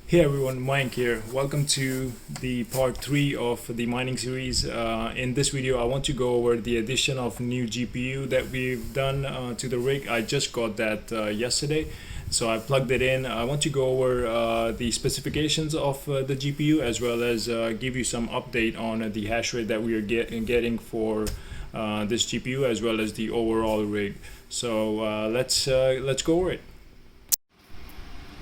Hey everyone, Mike here. Welcome to the part 3 of the mining series. In this video, I want to go over the addition of new GPU that we've done to the rig. I just got that yesterday, so I plugged it in. I want to go over the specifications of the GPU as well as give you some update on the hash rate that we are getting for this GPU as well as the overall rig. So let's go over it.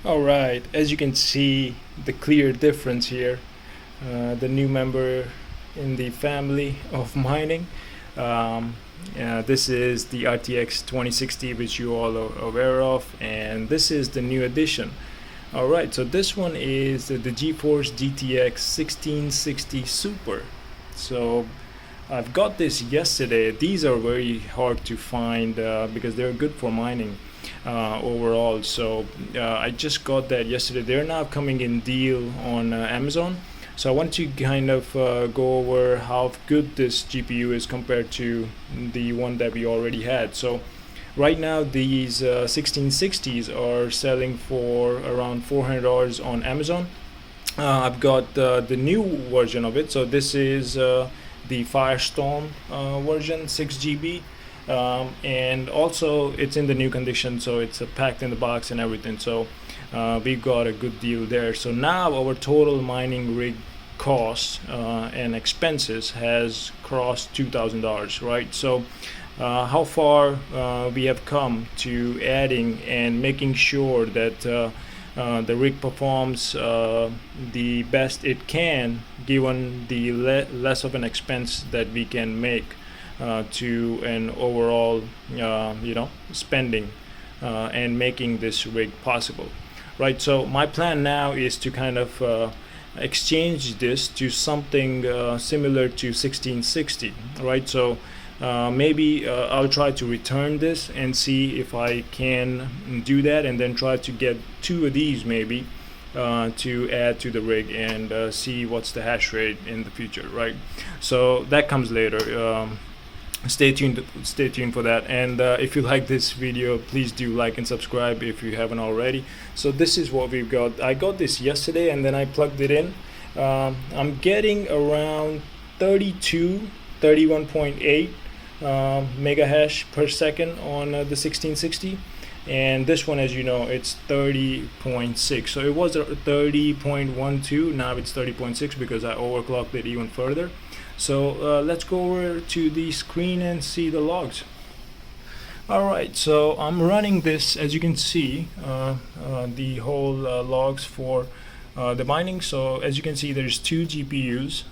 Alright, as you can see the clear difference here, the new member in the family of mining. This is the RTX 2060, which you all are aware of, and this is the new addition. Alright, so this one is the GeForce GTX 1660 Super. So I've got this yesterday. These are very hard to find because they're good for mining overall. So I just got that yesterday. They're now coming in deal on Amazon. So I want to kind of go over how good this GPU is compared to the one that we already had. So right now these 1660s are selling for around $400 on Amazon. I've got the new version of it. So this is the Firestorm version, 6 GB. And also it's in the new condition, so it's packed in the box and everything. So we got a good deal there. So now our total mining rig costs and expenses has crossed $2,000, right? So how far we have come to adding and making sure that the rig performs the best it can given the less of an expense that we can make to an overall spending and making this rig possible, right? So my plan now is to kind of exchange this to something similar to 1660, right? So maybe I'll try to return this and see if I can do that, and then try to get 2 of these maybe to add to the rig and see what's the hash rate in the future, right? So that comes later. Stay tuned for that. And if you like this video, please do like and subscribe if you haven't already. So this is what we've got. I got this yesterday and then I plugged it in. I'm getting around 31.8 mega hash per second on the 1660, and this one, as you know, it's 30.6. so it was 30.12, now it's 30.6 because I overclocked it even further. So let's go over to the screen and see the logs. Alright, so I'm running this, as you can see, the whole logs for the mining. So as you can see, there's 2 GPUs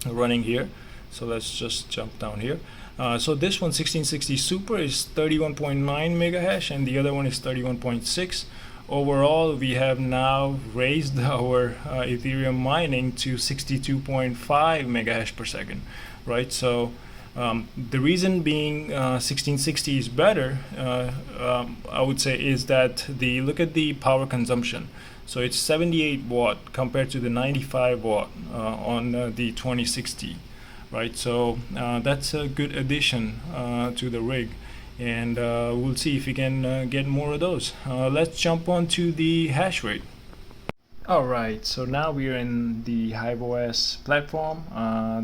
running here. So let's just jump down here. So this one, 1660 Super, is 31.9 mega hash, and the other one is 31.6. Overall, we have now raised our Ethereum mining to 62.5 mega hash per second, right? So the reason being 1660 is better, I would say, is that look at the power consumption. So it's 78 watt compared to the 95 watt on the 2060, right? So that's a good addition to the rig. And we'll see if we can get more of those. Let's jump on to the hash rate. Alright, so now we're in the Hive OS platform.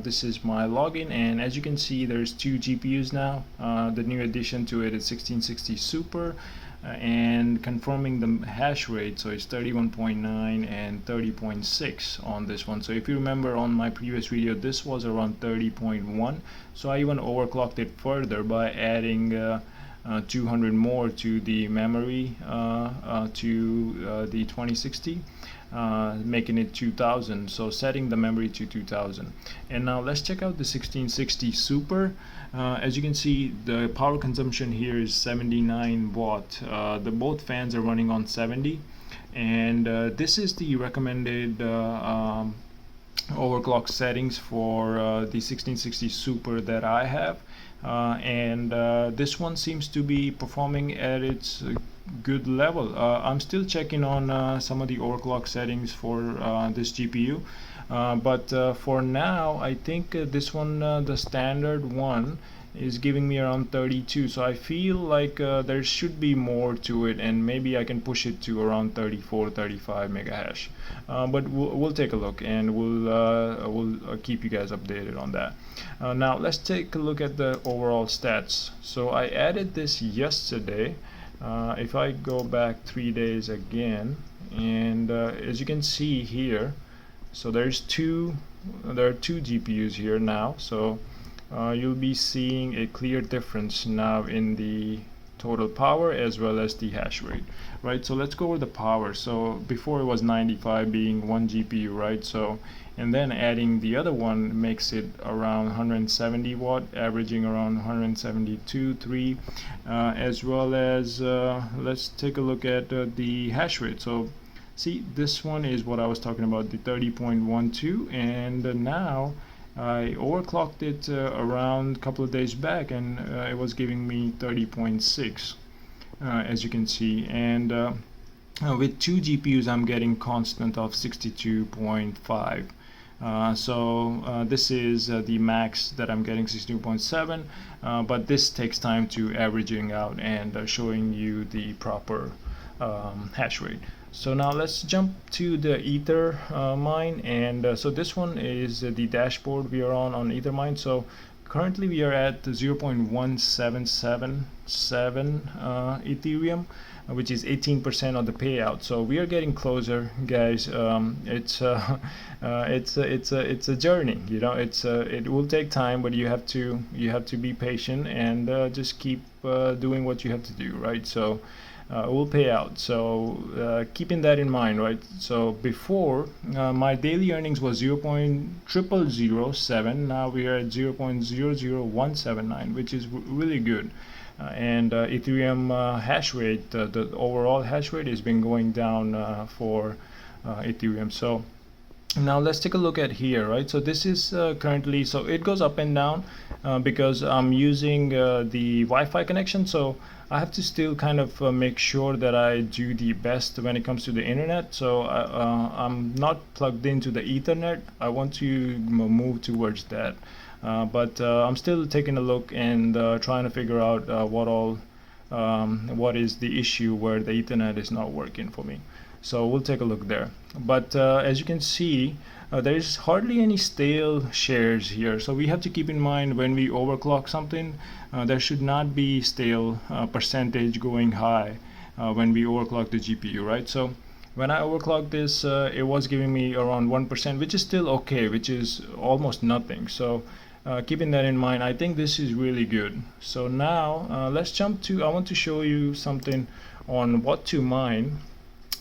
This is my login, and as you can see, there's 2 GPUs now. The new addition to it is 1660 Super, and confirming the hash rate, so it's 31.9 and 30.6 on this one. So if you remember on my previous video, this was around 30.1, so I even overclocked it further by adding 200 more to the memory to the 2060, making it 2000, so setting the memory to 2000. And now let's check out the 1660 Super. As you can see, the power consumption here is 79 watt. Both fans are running on 70, and this is the recommended overclock settings for the 1660 Super that I have, and this one seems to be performing at its good level. I'm still checking on some of the overclock settings for this GPU, but for now I think this one, the standard one, is giving me around 32, so I feel like there should be more to it, and maybe I can push it to around 34-35 mega hash, but we'll take a look, and we'll keep you guys updated on that. Now let's take a look at the overall stats. So I added this yesterday. If I go back 3 days again, and as you can see here, so there are two GPUs here now, so you'll be seeing a clear difference now in the total power as well as the hash rate, right? So let's go over the power. So before it was 95 being one GPU, right? So, and then adding the other one makes it around 170 watt, averaging around 172.3, as well as let's take a look at the hash rate. So see, this one is what I was talking about, the 30.12, and now I overclocked it around a couple of days back, and it was giving me 30.6, as you can see, and with two GPUs I'm getting constant of 62.5. So this is the max that I'm getting, 62.7, but this takes time to averaging out and showing you the proper hash rate. So now let's jump to the Ether mine, and so this one is the dashboard we are on Ethermine. So currently we are at 0.1777 Ethereum, which is 18% of the payout. So we are getting closer, guys. It's a journey, you know. It will take time, but you have to be patient and just keep doing what you have to do, right? So it will pay out. So keeping that in mind, right? So before my daily earnings was 0.0007. Now we are at 0.00179, which is really good. And Ethereum hash rate, the overall hash rate has been going down for Ethereum. So now let's take a look at here, right? So this is currently, so it goes up and down because I'm using the Wi-Fi connection. So I have to still kind of make sure that I do the best when it comes to the internet. So I'm not plugged into the Ethernet. I want to move towards that. But I'm still taking a look and trying to figure out what is the issue where the Ethernet is not working for me. So we'll take a look there. But as you can see, there is hardly any stale shares here. So we have to keep in mind when we overclock something, there should not be stale percentage going high when we overclock the GPU, right? So when I overclocked this, it was giving me around 1%, which is still okay, which is almost nothing. So keeping that in mind, I think this is really good. So now let's jump to, I want to show you something on what to mine.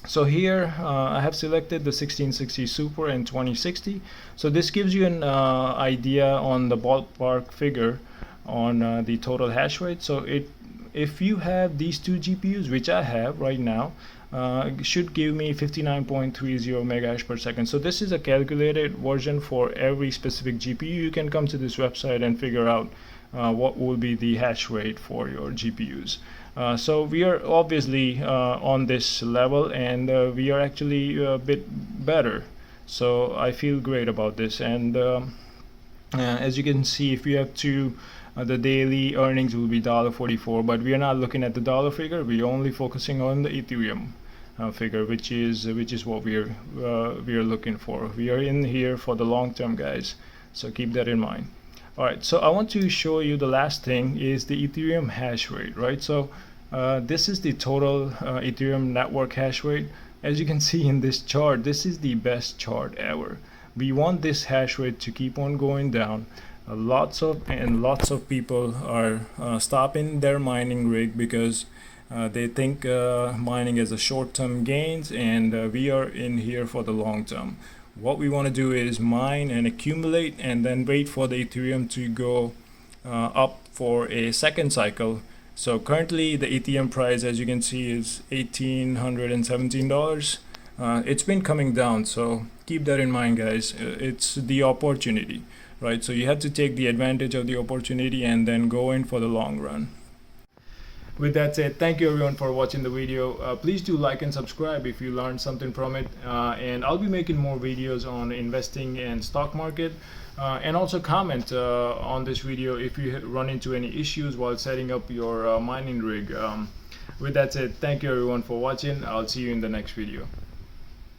So here I have selected the 1660 Super and 2060. So this gives you an idea on the ballpark figure on the total hash rate. So if you have these two GPUs, which I have right now, it should give me 59.30 mega hash per second. So this is a calculated version for every specific GPU. You can come to this website and figure out what will be the hash rate for your GPUs. So we are obviously on this level, and we are actually a bit better. So I feel great about this. And as you can see, if you have two, the daily earnings will be $1.44, but we are not looking at the dollar figure. We're only focusing on the Ethereum figure, which is what we are looking for. We are in here for the long term, guys. So keep that in mind. All right, so I want to show you the last thing is the Ethereum hash rate, right? So this is the total Ethereum network hash rate. As you can see in this chart, this is the best chart ever. We want this hash rate to keep on going down. Lots of people are stopping their mining rig because they think mining is a short-term gains, and we are in here for the long term. What we want to do is mine and accumulate, and then wait for the Ethereum to go up for a second cycle. So currently the Ethereum price, as you can see, is $1,817. It's been coming down, so keep that in mind, guys. It's the opportunity, right? So you have to take the advantage of the opportunity and then go in for the long run. With that said, thank you everyone for watching the video. Please do like and subscribe if you learned something from it, and I'll be making more videos on investing and stock market, and also comment on this video if you run into any issues while setting up your mining rig. With that said, thank you everyone for watching. I'll see you in the next video.